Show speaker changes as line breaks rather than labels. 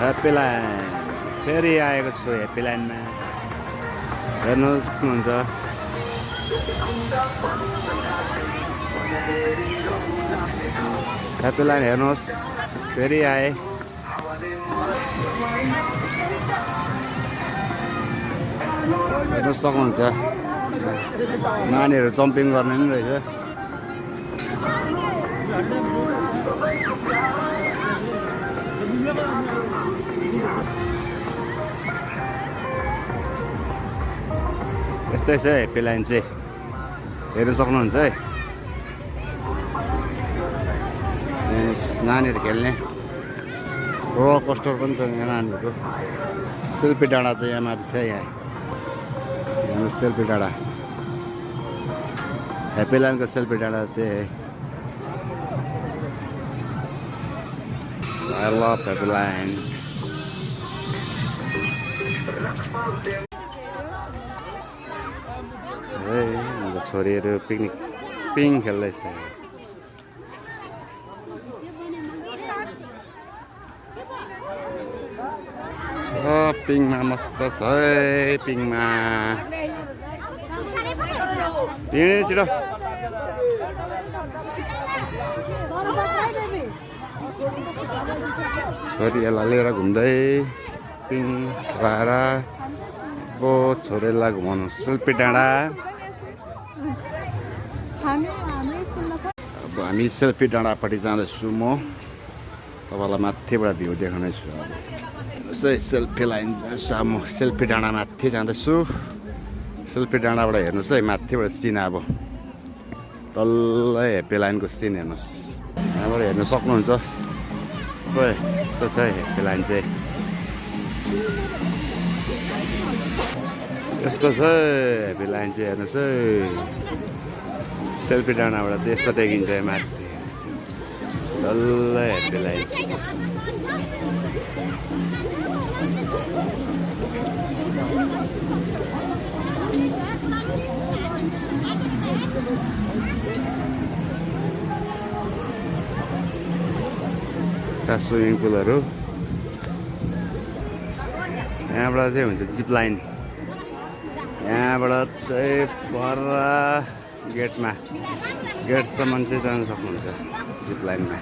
Happy land फेरि आएको छु ह्याप्पी ल्यान्डमा हेर्नु सक्नुहुन्छ ह्याप्पी ल्यान्ड हेर्नुहोस् फेरि आए हेर्नु सक्नुहुन्छ नानीहरू जम्पिङ गर्ने नि रहेछ यस्तै छ ह्याप्पी ल्यान्ड चाहिँ हेर्नु सक्नुहुन्छ है नानीहरू खेल्ने रोलर कोस्टर पनि छ यहाँ नानीहरूको सेल्फी डाँडा चाहिँ यहाँ माथि छ यहाँ सेल्फी डाँडा ह्याप्पी ल्यान्डको सेल्फी डाँडा त्यही I love Happy Land. Hey, हाम्रो छोरीहरू पिङ खेल्दैछ पिङमा मस्त छ है पिङमा छिटो छोरीहरूलाई लिएर घुम्दै पिङ खुवाएर अब छोरीलाई घुमाउनु सेल्फी डाँडा अब हामी सेल्फी डाँडापट्टि जाँदैछु म तपाईँलाई माथिबाट भ्यू देखाउने छु अब सेल्फी लाइन म सेल्फी डाँडा माथि जाँदैछु सेल्फी डाँडाबाट हेर्नुहोस् है माथिबाट सिन अब डल्लै ह्याप्पी लाइनको सिन हेर्नुहोस् यहाँबाट हेर्नु सक्नुहुन्छ यस्तो छ ह्याप्पी लाइन चाहिँ यस्तो छ ह्याप्पी लाइन चाहिँ हेर्नुहोस् है सेल्फी डाँडाबाट चाहिँ यस्तो देखिन्छ माथि डल्लै ह्याप्पी लाइन स्विमिङ पुलहरू यहाँबाट चाहिँ हुन्छ जिप लाइन यहाँबाट चाहिँ पर गेटसम्म चाहिँ जान सक्नुहुन्छ जिप लाइनमा